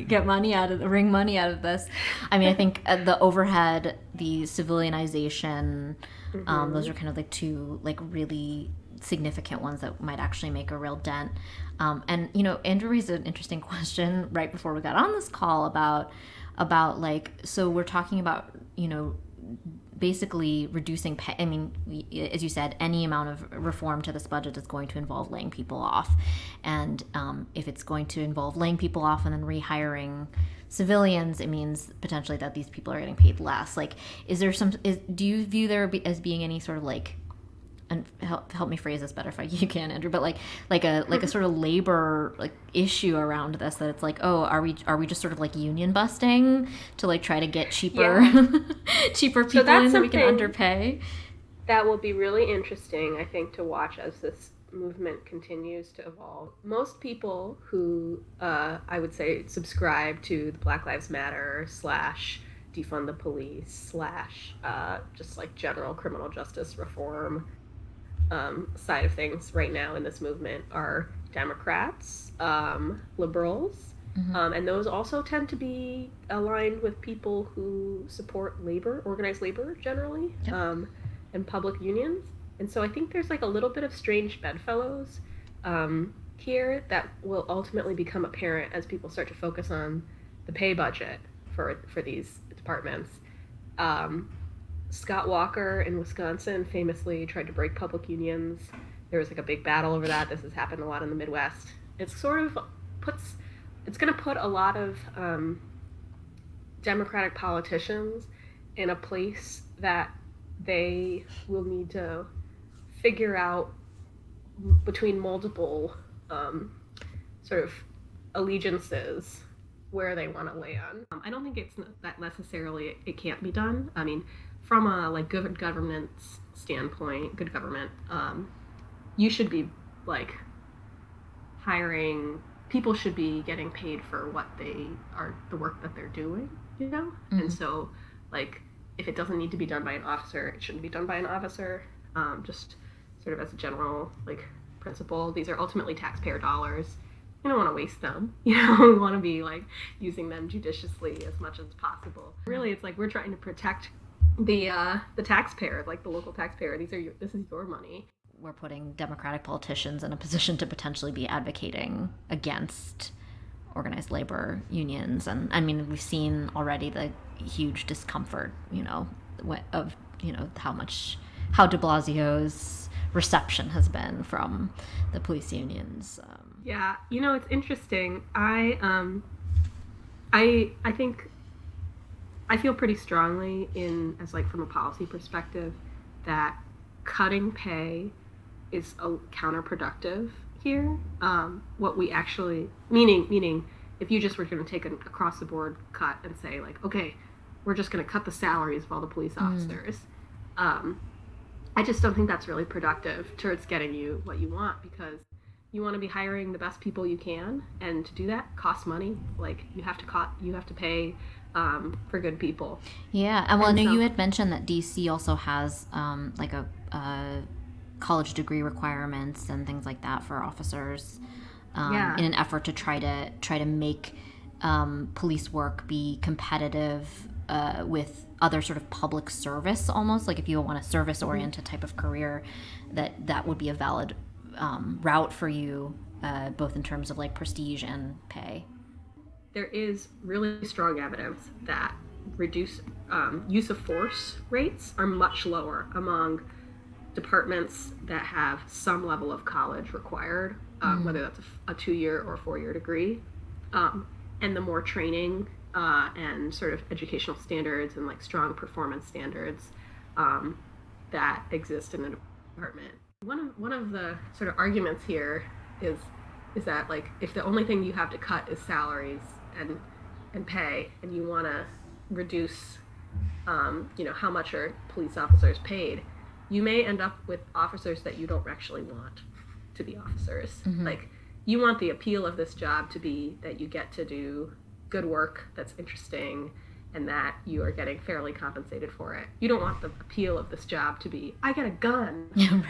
get money wring money out of this? I mean, I think the overhead, the civilianization, those are kind of like two like really significant ones that might actually make a real dent. And, you know, Andrew raised an interesting question right before we got on this call about like, so we're talking about, you know, basically reducing pay. I mean, as you said, any amount of reform to this budget is going to involve laying people off, and if it's going to involve laying people off and then rehiring civilians, it means potentially that these people are getting paid less. Like, do you view there as being any sort of like, and help me phrase this better if you can, Andrew, but like a sort of labor like issue around this, that it's like, oh, are we just sort of like union busting to like try to get cheaper cheaper people in that we can underpay? That will be really interesting, I think, to watch as this movement continues to evolve. Most people who I would say subscribe to the Black Lives Matter slash defund the police slash just like general criminal justice reform side of things right now in this movement are Democrats, liberals, and those also tend to be aligned with people who support labor, organized labor generally, and public unions. And so I think there's like a little bit of strange bedfellows here that will ultimately become apparent as people start to focus on the pay budget for these departments. Scott Walker in Wisconsin famously tried to break public unions. There was like a big battle over that. This has happened a lot in the Midwest. It's going to put a lot of Democratic politicians in a place that they will need to figure out between multiple sort of allegiances where they want to land. I don't think it's that necessarily it can't be done. I mean, from a like good governance standpoint, good government, you should be like hiring people should be getting paid for what they are, the work that they're doing, you know? And so like if it doesn't need to be done by an officer, it shouldn't be done by an officer. Just sort of as a general like principle, these are ultimately taxpayer dollars. You don't want to waste them. You know, we want to be like using them judiciously as much as possible. Really, it's like we're trying to protect the taxpayer, like the local taxpayer. This is your money. We're putting Democratic politicians in a position to potentially be advocating against organized labor unions, and I mean we've seen already the huge discomfort, of how De Blasio's reception has been from the police unions. Yeah, it's interesting. I think I feel pretty strongly from a policy perspective that cutting pay is counterproductive here. What we actually meaning if you just were going to take an across the board cut and say like, okay, we're just going to cut the salaries of all the police officers. I just don't think that's really productive towards getting you what you want, because you want to be hiring the best people you can, and to do that costs money. Like you have to pay for good people. Yeah, and I know you had mentioned that DC also has like a college degree requirements and things like that for officers, in an effort to try to make police work be competitive with other sort of public service, almost like if you want a service oriented type of career, that would be a valid route for you, both in terms of like prestige and pay. There is really strong evidence that reduced use of force rates are much lower among departments that have some level of college required, whether that's a 2-year or 4-year degree, and the more training and sort of educational standards and like strong performance standards that exist in a department. One of the sort of arguments here is that like if the only thing you have to cut is salaries and pay, and you want to reduce how much are police officers paid, you may end up with officers that you don't actually want to be officers. Like you want the appeal of this job to be that you get to do good work that's interesting and that you are getting fairly compensated for it. You don't want the appeal of this job to be, I get a gun. Yeah,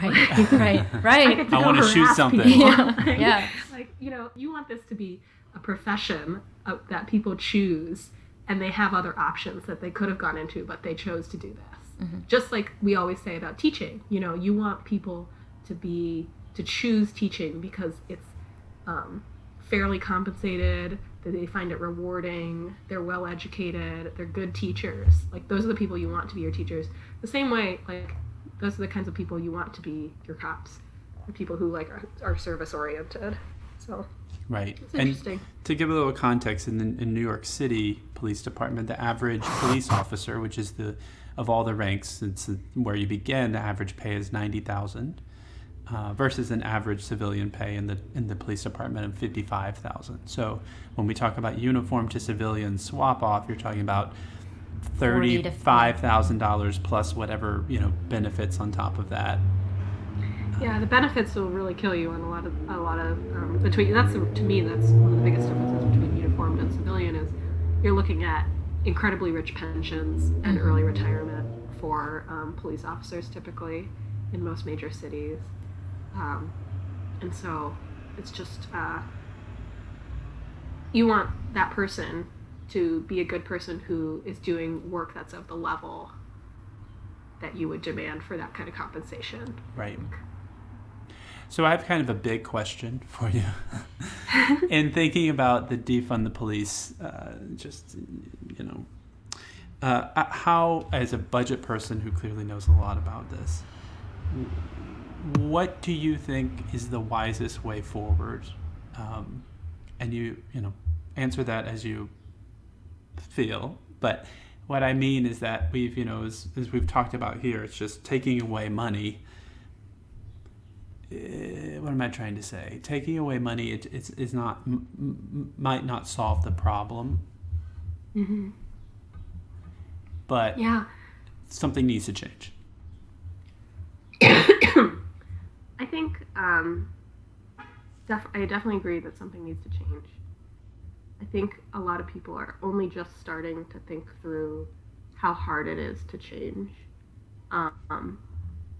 right. I want to shoot something. Yeah. Like, you want this to be a profession that people choose, and they have other options that they could have gone into, but they chose to do this. Just like we always say about teaching, you want people to choose teaching because it's fairly compensated, that they find it rewarding, they're well educated, they're good teachers. Like those are the people you want to be your teachers. The same way, like those are the kinds of people you want to be your cops, the people who like are service oriented. So right. It's interesting. And to give a little context, in New York City Police Department, the average police officer, which is of all the ranks, it's where you begin, the average pay is $90,000. Versus an average civilian pay in the police department of $55,000. So when we talk about uniform to civilian swap off, you're talking about $35,000 plus whatever, benefits on top of that. Yeah, the benefits will really kill you on a lot of between. To me, that's one of the biggest differences between uniformed and civilian is you're looking at incredibly rich pensions and early retirement for police officers typically in most major cities, and so it's just you want that person to be a good person who is doing work that's of the level that you would demand for that kind of compensation. Right. So I have kind of a big question for you. In thinking about the defund the police, how, as a budget person who clearly knows a lot about this, what do you think is the wisest way forward? And you answer that as you feel. But what I mean is that we've, as we've talked about here, it's just taking away money. What am I trying to say? Taking away money, it's not might not solve the problem. Mm-hmm. But something needs to change. I think I definitely agree that something needs to change. I think a lot of people are only just starting to think through how hard it is to change.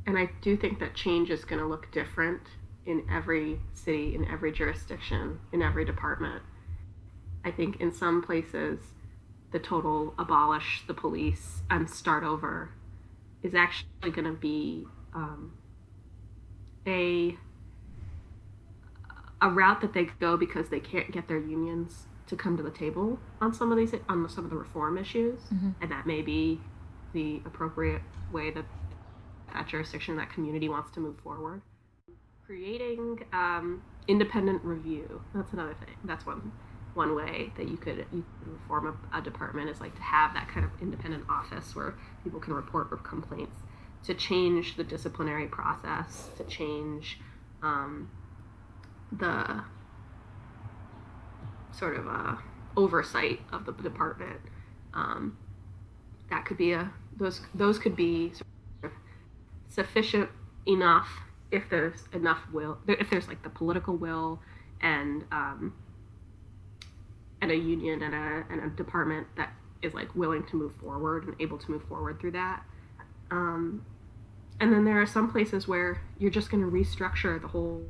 And I do think that change is going to look different in every city, in every jurisdiction, in every department. I think in some places, the total abolish the police and start over is actually going to be a route that they go because they can't get their unions to come to the table on some of the reform issues, and that may be the appropriate way that jurisdiction, that community wants to move forward. Creating independent review, that's another thing. That's one way that you could reform a department, is like to have that kind of independent office where people can report complaints, to change the disciplinary process, to change the sort of oversight of the department. That could be those could be sort of sufficient enough if there's enough will, if there's like the political will and a union and a department that is like willing to move forward and able to move forward through that. And then there are some places where you're just going to restructure the whole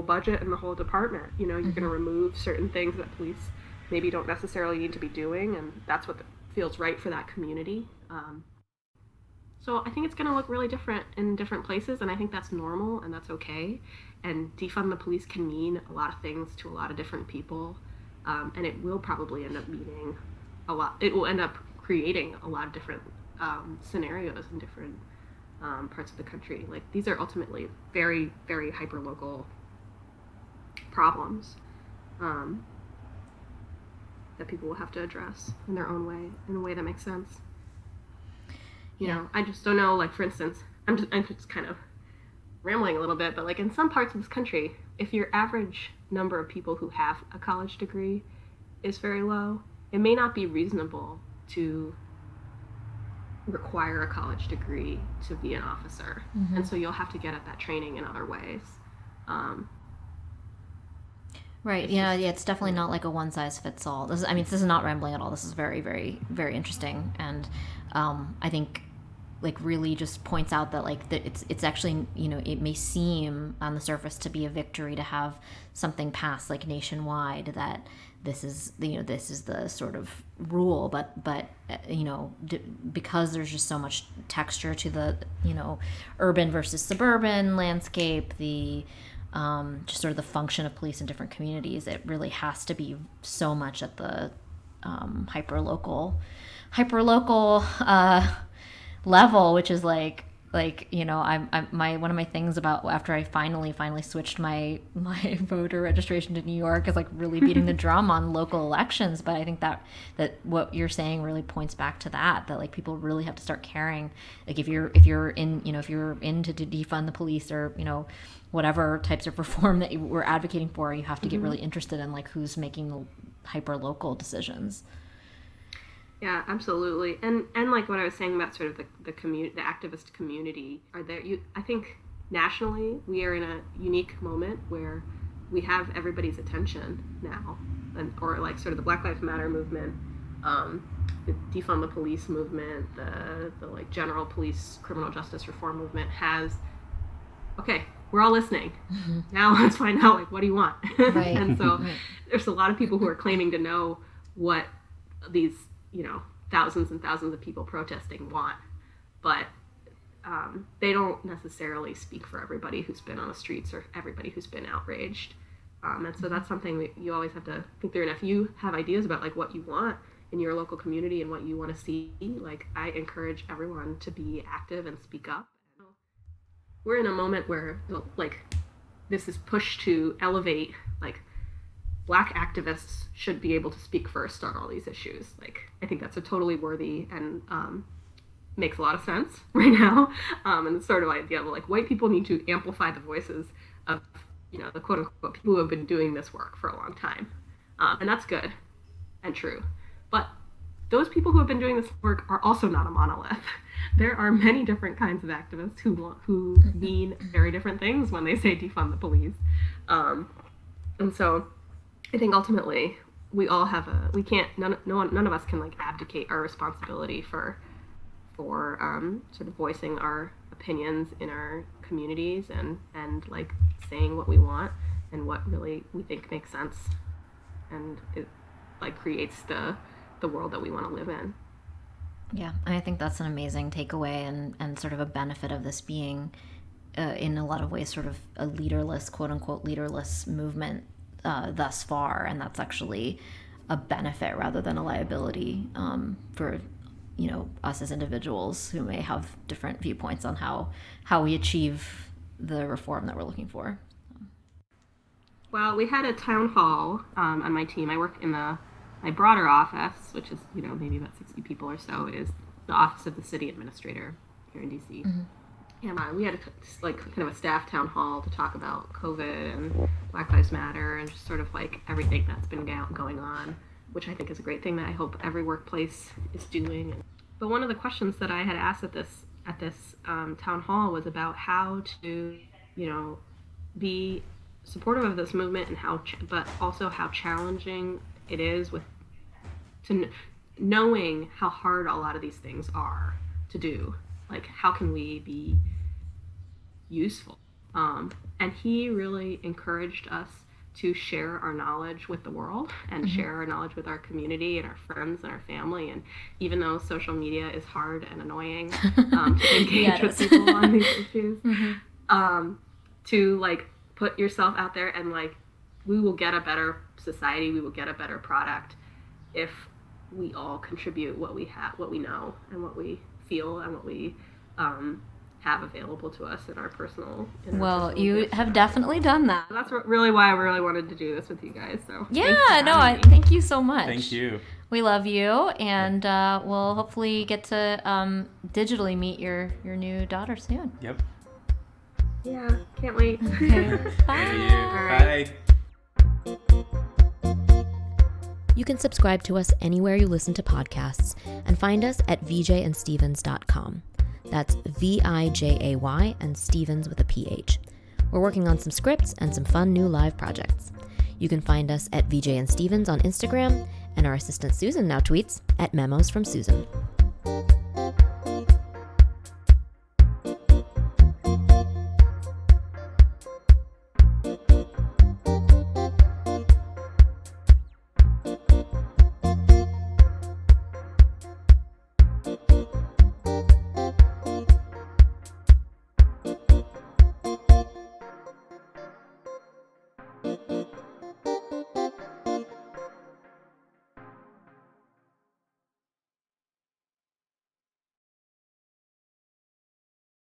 budget and the whole department. You're going to remove certain things that police maybe don't necessarily need to be doing, and that's what feels right for that community. So I think it's going to look really different in different places, and I think that's normal and that's okay. And defund the police can mean a lot of things to a lot of different people, and it will probably end up meaning a lot. It will end up creating a lot of different scenarios in different parts of the country. Like, these are ultimately very, very hyper-local problems that people will have to address in their own way, in a way that makes sense. You know, I just don't know, like, for instance, I'm just kind of rambling a little bit, but like in some parts of this country, if your average number of people who have a college degree is very low, it may not be reasonable to require a college degree to be an officer. And so you'll have to get at that training in other ways. Right. Yeah. It's definitely not like a one size fits all. This is not rambling at all. This is very, very, very interesting. And I think like really just points out that like it's actually, it may seem on the surface to be a victory to have something passed like nationwide that this is the sort of rule, but because there's just so much texture to the urban versus suburban landscape, the just sort of the function of police in different communities, it really has to be so much at the hyper local level, which is like I'm one of my things about after I finally switched my voter registration to New York is like really beating the drum on local elections. But I think that what you're saying really points back to that like people really have to start caring. Like if you're into to defund the police or whatever types of reform that we're advocating for, you have to get really interested in like who's making the hyper-local decisions. Yeah, absolutely. And like what I was saying about sort of the activist community, I think nationally we are in a unique moment where we have everybody's attention now, or like sort of the Black Lives Matter movement, the defund the police movement, the like general police criminal justice reform movement has, okay, we're all listening. Mm-hmm. Now let's find out, like, what do you want? Right. And so there's a lot of people who are claiming to know what these, thousands and thousands of people protesting want, but they don't necessarily speak for everybody who's been on the streets or everybody who's been outraged. And so that's something that you always have to think through. And if you have ideas about like what you want in your local community and what you want to see, like, I encourage everyone to be active and speak up. We're in a moment where like this is pushed to elevate, like, Black activists should be able to speak first on all these issues. Like, I think that's a totally worthy and makes a lot of sense right now. And the sort of idea of like white people need to amplify the voices of, the quote unquote people who have been doing this work for a long time. And that's good and true. But those people who have been doing this work are also not a monolith. There are many different kinds of activists who mean very different things when they say defund the police. And so I think ultimately we all have none of us can like abdicate our responsibility for sort of voicing our opinions in our communities and like saying what we want and what really we think makes sense, and it like creates the world that we want to live in. Yeah, and I think that's an amazing takeaway and sort of a benefit of this being in a lot of ways sort of a leaderless, quote unquote leaderless movement thus far, and that's actually a benefit rather than a liability for us as individuals who may have different viewpoints on how we achieve the reform that we're looking for. Well, we had a town hall on my team. I work in my broader office, which is maybe about 60 people or so, is the office of the city administrator here in DC. Mm-hmm. And we had kind of a staff town hall to talk about COVID and Black Lives Matter and just sort of like everything that's been going on, which I think is a great thing that I hope every workplace is doing. But one of the questions that I had asked at this town hall was about how to, be supportive of this movement and but also how challenging it is knowing how hard a lot of these things are to do. Like, how can we be useful? And he really encouraged us to share our knowledge with the world and mm-hmm. share our knowledge with our community and our friends and our family. And even though social media is hard and annoying to engage with people on these issues, mm-hmm. To like put yourself out there and like, we will get a better society, we will get a better product if we all contribute what we have, what we know, and what we feel, and what we have available to us in our personal. Well, you have definitely done that. That's really why I really wanted to do this with you guys. So yeah, thank you so much. Thank you. We love you, and we'll hopefully get to digitally meet your new daughter soon. Yep. Yeah, can't wait. Okay. Bye. You can subscribe to us anywhere you listen to podcasts and find us at vjandstevens.com. That's VIJAY and Stevens with a PH. We're working on some scripts and some fun new live projects. You can find us at VJ and Stevens on Instagram, and our assistant Susan now tweets at Memos from Susan.